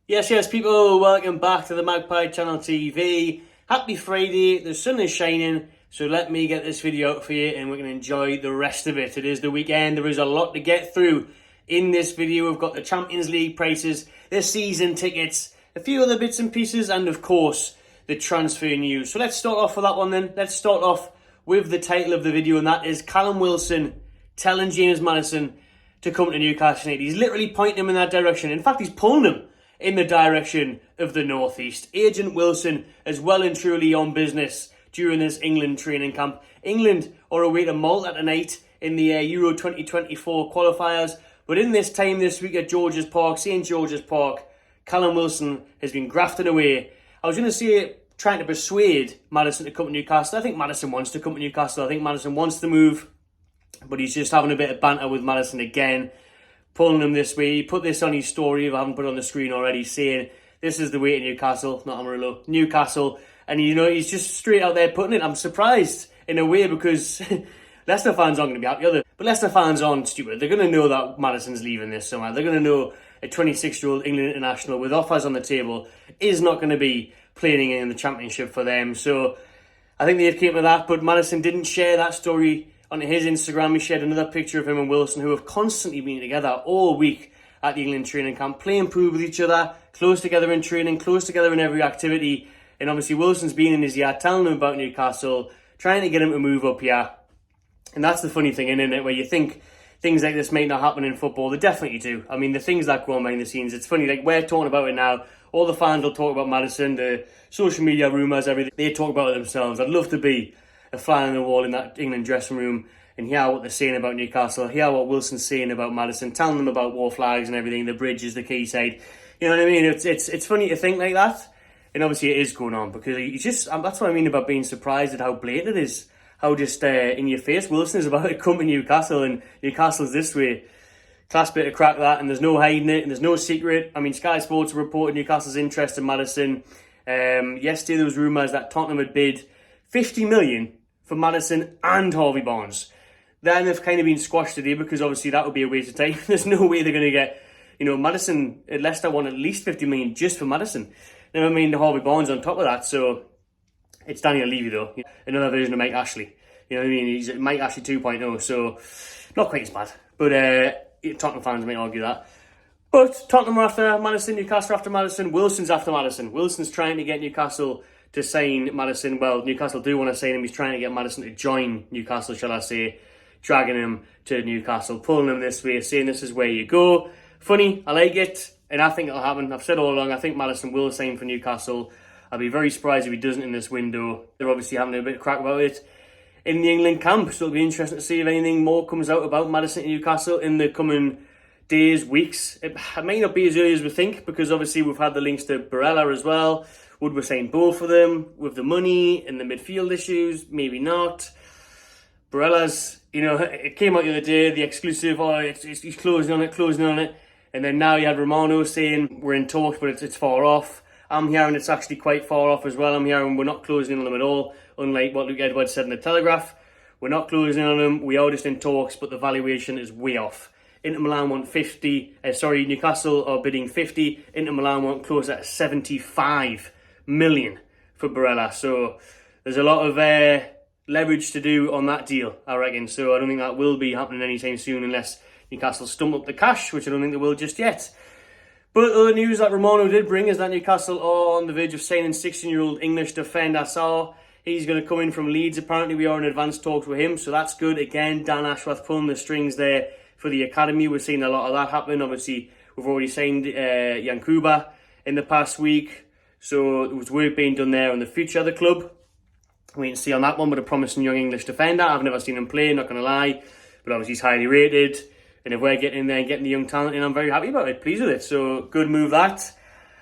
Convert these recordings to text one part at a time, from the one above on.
Yes, people, welcome back to the Magpie Channel TV. Happy Friday, the sun is shining, so let me get this video out for you and we can enjoy the rest of it. It is the weekend, there is a lot to get through. In this video, we've got the Champions League prices, the season tickets, a few other bits and pieces, and of course, the transfer news. So let's start off with that one then. Let's start off with the title of the video, and that is Callum Wilson telling James Maddison to come to Newcastle United. He's literally pointing him in that direction. In fact, he's pulling him in the direction of the northeast. Agent Wilson is well and truly on business during this England training camp. England are away to Malta tonight in the Euro 2024 qualifiers. But in this time this week at George's Park, St George's Park, Callum Wilson has been grafting away. I was going to say trying to persuade Maddison to come to Newcastle. I think Maddison wants to come to Newcastle. I think Maddison wants to move. But he's just having a bit of banter with Maddison again, pulling him this way. He put this on his story, if I haven't put it on the screen already, saying this is the way to Newcastle, not Amarillo, Newcastle. And you know, he's just straight out there putting it. I'm surprised in a way because Leicester fans aren't going to be happy, are they? But Leicester fans aren't stupid. They're going to know that Maddison's leaving this summer. They're going to know a 26-year-old England international with offers on the table is not going to be playing in the Championship for them. So I think they've came to that, but Maddison didn't share that story on his Instagram. He shared another picture of him and Wilson, who have constantly been together all week at the England training camp, playing pool with each other, close together in training, close together in every activity. And obviously Wilson's been in his yard telling him about Newcastle, trying to get him to move up here. And that's the funny thing, isn't it, where you think things like this might not happen in football. They definitely do. I mean, the things that go on behind the scenes, it's funny, like we're talking about it now. All the fans will talk about Maddison, the social media rumours, everything. They talk about it themselves. I'd love to be a fly on the wall in that England dressing room and hear what they're saying about Newcastle, hear what Wilson's saying about Maddison, telling them about war flags and everything, the bridges, the quayside. You know what I mean? It's funny to think like that. And obviously it is going on because he's just, that's what I mean about being surprised at how blatant it is. How just in your face Wilson is about to come to Newcastle and Newcastle's this way. Class bit of crack that, and there's no hiding it and there's no secret. I mean, Sky Sports reported Newcastle's interest in Maddison. Yesterday there was rumours that Tottenham had bid 50 million for Maddison and Harvey Barnes. Then they've kind of been squashed today because obviously that would be a waste of time. There's no way they're going to get, you know, Maddison at Leicester won at least 50 million just for Maddison. Never mind the Harvey Barnes on top of that. So it's Daniel Levy though, another version of Mike Ashley. You know what I mean? He's Mike Ashley 2.0, so not quite as bad. But Tottenham fans might argue that. But Tottenham are after Maddison, Newcastle are after Maddison, Wilson's after Maddison. Wilson's trying to get Newcastle to sign Maddison. Well, Newcastle do want to sign him. He's trying to get Maddison to join Newcastle, shall I say. Dragging him to Newcastle, pulling him this way, saying this is where you go. Funny, I like it, and I think it'll happen. I've said all along, I think Maddison will sign for Newcastle. I'll be very surprised if he doesn't in this window. They're obviously having a bit of crack about it in the England camp, so it'll be interesting to see if anything more comes out about Maddison and Newcastle in the coming days, weeks. It may not be as early as we think, because obviously we've had the links to Barella as well. Would we sign both of them with the money and the midfield issues? Maybe not. Barella's, you know, it came out the other day, the exclusive, he's closing on it. And then now you had Romano saying we're in talks, but it's far off. I'm hearing it's actually quite far off as well. I'm hearing we're not closing on them at all, unlike what Luke Edwards said in the Telegraph. We're not closing on them, we are just in talks, but the valuation is way off. Inter Milan want 50, Newcastle are bidding 50, Inter Milan want close at 75 million for Barella. So there's a lot of leverage to do on that deal, I reckon. So I don't think that will be happening anytime soon unless Newcastle stump up the cash, which I don't think they will just yet. But other news that Romano did bring is that Newcastle are on the verge of signing 16-year-old English defender Sarr. He's going to come in from Leeds. Apparently we are in advanced talks with him, so that's good. Again, Dan Ashworth pulling the strings there for the academy. We're seeing a lot of that happen. Obviously, we've already signed Yankuba in the past week, so there was work being done there on the future of the club. Wait and see on that one, but a promising young English defender. I've never seen him play, not going to lie. But obviously he's highly rated. And if we're getting in there and getting the young talent in, I'm very happy about it. Pleased with it. So good move that.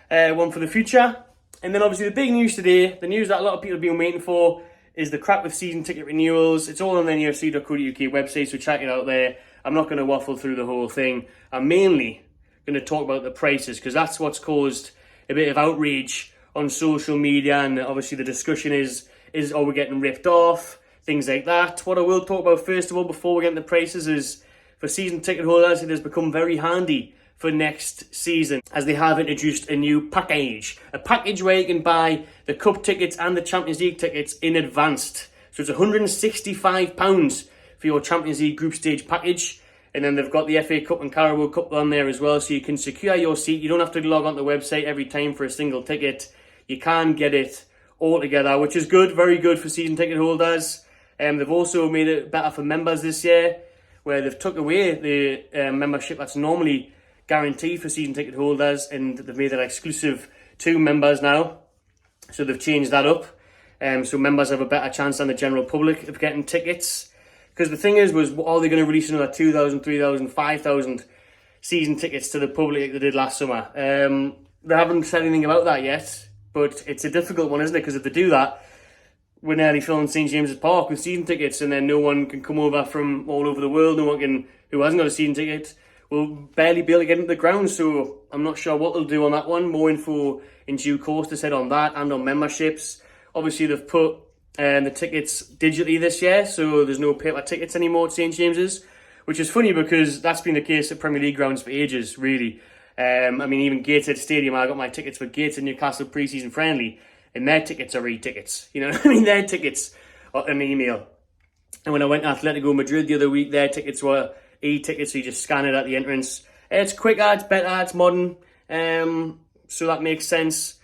One for the future. And then obviously the big news today, the news that a lot of people have been waiting for, is the crap with season ticket renewals. It's all on the nufc.co.uk website, so check it out there. I'm not going to waffle through the whole thing. I'm mainly going to talk about the prices, because that's what's caused a bit of outrage on social media. And obviously the discussion is are we getting ripped off? Things like that. What I will talk about first of all before we get into the prices is for season ticket holders, it has become very handy for next season, as they have introduced a new package. A package where you can buy the Cup tickets and the Champions League tickets in advance. So it's £165 for your Champions League group stage package. And then they've got the FA Cup and Carabao Cup on there as well, so you can secure your seat. You don't have to log on to the website every time for a single ticket. You can get it all together, which is good, very good for season ticket holders. They've also made it better for members this year, where they've took away the membership that's normally guaranteed for season ticket holders, and they've made it exclusive to members now. So they've changed that up. So members have a better chance than the general public of getting tickets. Because the thing is, are they going to release another 2,000, 3,000, 5,000 season tickets to the public like they did last summer? They haven't said anything about that yet, but it's a difficult one, isn't it? Because if they do that, we're nearly filling St James's Park with season tickets, and then no one can come over from all over the world. No one can, who hasn't got a season ticket, will barely be able to get into the ground. So I'm not sure what they'll do on that one. More info in due course, they said, on that and on memberships. Obviously, they've put the tickets digitally this year, so there's no paper tickets anymore at St James's, which is funny because that's been the case at Premier League grounds for ages, really. I mean, even Gateshead Stadium, I got my tickets for Gateshead Newcastle pre-season friendly, and their tickets are e-tickets. You know what I mean? Their tickets are an email. And when I went to Atletico Madrid the other week, their tickets were e-tickets, so you just scan it at the entrance. It's quicker, it's better, it's modern, so that makes sense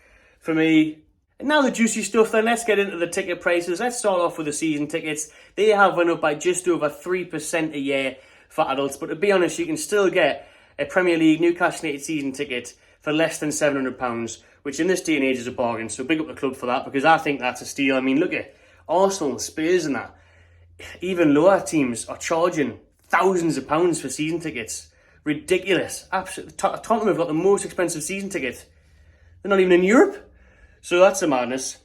for me. And now the juicy stuff then, let's get into the ticket prices. Let's start off with the season tickets. They have went up by just over 3% a year for adults, but to be honest, you can still get a Premier League Newcastle United season ticket for less than £700, which in this day and age is a bargain. So big up the club for that, because I think that's a steal. I mean, look at Arsenal, Spurs and that. Even lower teams are charging thousands of pounds for season tickets. Ridiculous. Absolutely. Tottenham have got the most expensive season ticket. They're not even in Europe. So that's a madness.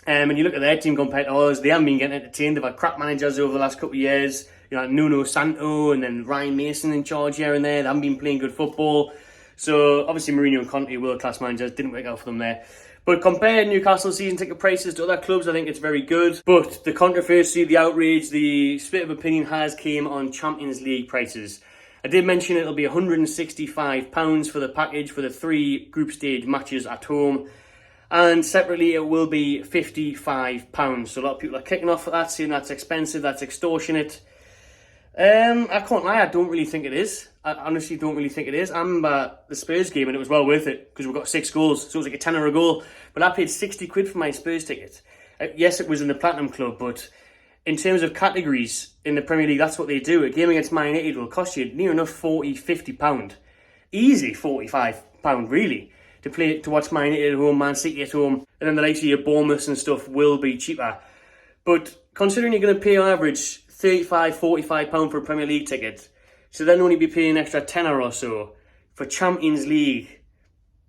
And you look at their team compared to ours, they haven't been getting entertained. They've had crap managers over the last couple of years. You know, like Nuno Santo and then Ryan Mason in charge here and there. They haven't been playing good football. So obviously Mourinho and Conte, world-class managers, didn't work out for them there. But compared Newcastle season ticket prices to other clubs, I think it's very good. But the controversy, the outrage, the split of opinion came on Champions League prices. I did mention it'll be £165 for the package for the 3 group stage matches at home. And separately, it will be £55. So a lot of people are kicking off at that, saying that's expensive, that's extortionate. I can't lie, I don't really think it is. I honestly don't really think it is. I remember the Spurs game and it was well worth it because we got 6 goals, so it was like a tenner a goal. But I paid 60 quid for my Spurs ticket. Yes, it was in the Platinum Club, but in terms of categories in the Premier League, that's what they do. A game against Man United will cost you near enough £40, £50. Easy £45, really. To watch Man United at home, Man City at home, and then the likes of your Bournemouth and stuff will be cheaper. But considering you're going to pay on average £35, £45 for a Premier League ticket, so then only be paying an extra tenner or so for Champions League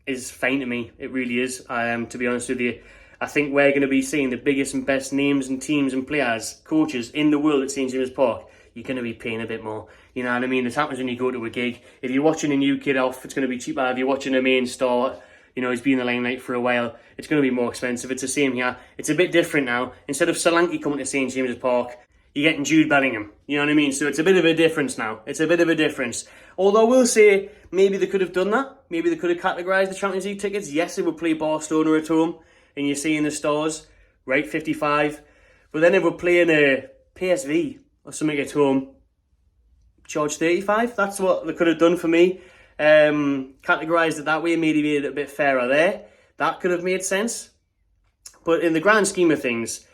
is fine to me. It really is. To be honest with you, I think we're going to be seeing the biggest and best names and teams and players, coaches in the world at St James's Park. You're going to be paying a bit more. You know what I mean? This happens when you go to a gig. If you're watching a new kid off, it's going to be cheaper. If you're watching a main star, you know, he's been in the limelight for a while, it's going to be more expensive. It's the same here. It's a bit different now. Instead of Solanke coming to St James's Park, you're getting Jude Bellingham. You know what I mean? So it's a bit of a difference now. It's a bit of a difference. Although I will say, maybe they could have done that. Maybe they could have categorised the Champions League tickets. Yes, they would play Barcelona at home, and you're seeing the stars, right, 55. But then if we're playing a PSV or something at home, charge 35. That's what they could have done for me. Categorised it that way, maybe made it a bit fairer there. That could have made sense. But in the grand scheme of things,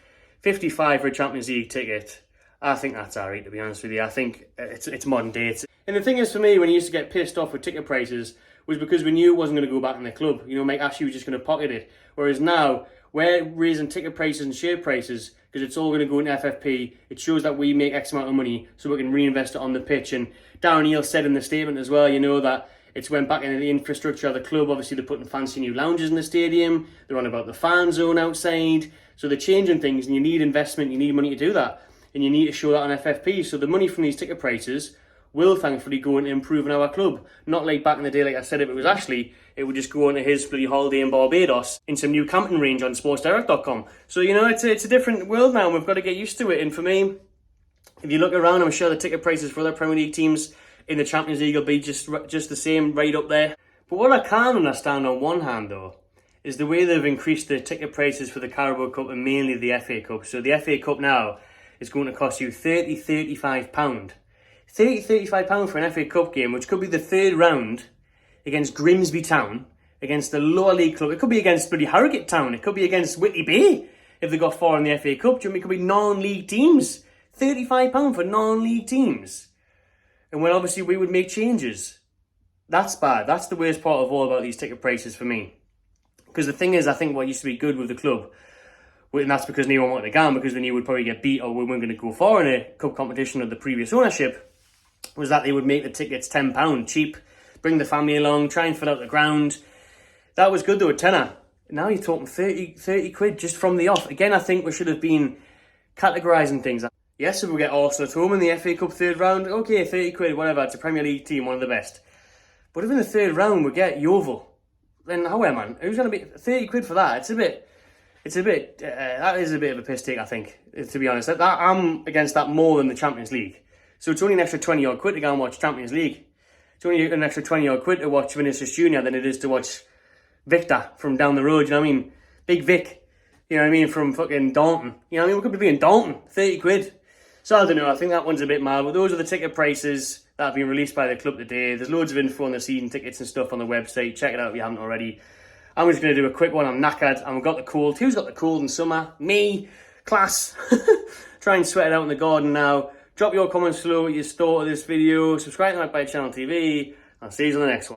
55 for a Champions League ticket, I think that's alright, to be honest with you. I think it's modern day. And the thing is, for me, when I used to get pissed off with ticket prices, was because we knew it wasn't going to go back in the club. You know, Mike Ashley was just going to pocket it. Whereas now, we're raising ticket prices and share prices because it's all going to go into FFP. It shows that we make X amount of money so we can reinvest it on the pitch. And Darren Neal said in the statement as well, you know, that it's went back into the infrastructure of the club. Obviously, they're putting fancy new lounges in the stadium. They're on about the fan zone outside. So they're changing things, and you need investment, you need money to do that. And you need to show that on FFP. So the money from these ticket prices will thankfully go into improving our club. Not like back in the day, like I said, if it was Ashley, it would just go into his bloody holiday in Barbados in some new camping range on sportsdirect.com. So, you know, it's a different world now, and we've got to get used to it. And for me, if you look around, I'm sure the ticket prices for other Premier League teams in the Champions League will be just the same, right up there. But what I can't understand on one hand though, is the way they've increased the ticket prices for the Carabao Cup and mainly the FA Cup. So the FA Cup now is going to cost you £35. £35 for an FA Cup game, which could be the third round against Grimsby Town, against the lower league club. It could be against bloody Harrogate Town. It could be against Whitley Bay if they got far in the FA Cup. Do you know, it could be non-league teams. £35 for non-league teams. And when obviously we would make changes. That's bad. That's the worst part of all about these ticket prices for me. Because the thing is, I think what used to be good with the club, and that's because no one wanted to gamble, because they knew we'd probably get beat or we weren't going to go far in a cup competition of the previous ownership, was that they would make the tickets £10 cheap, bring the family along, try and fill out the ground. That was good though, a tenner. Now you're talking 30 quid just from the off. Again, I think we should have been categorising things. Yes, if we get Arsenal at home in the FA Cup third round, okay, 30 quid, whatever, it's a Premier League team, one of the best. But if in the third round we get Yeovil, then how, man? Who's going to be 30 quid for that? That is a bit of a piss take, I think, to be honest. I'm against that more than the Champions League. So it's only an extra 20 odd quid to go and watch Champions League. It's only an extra 20 odd quid to watch Vinicius Jr. than it is to watch Victor from down the road, you know what I mean? Big Vic, you know what I mean, from fucking Dalton. You know what I mean? We could be in Dalton, 30 quid. So I don't know, I think that one's a bit mad, but those are the ticket prices that have been released by the club today. There's loads of info on the season tickets and stuff on the website. Check it out if you haven't already. I'm just going to do a quick one. I'm knackered and we've got the cold. Who's got the cold in summer? Me. Class. Try and sweat it out in the garden now. Drop your comments below what you thought of this video. Subscribe to my channel TV. I'll see you on the next one.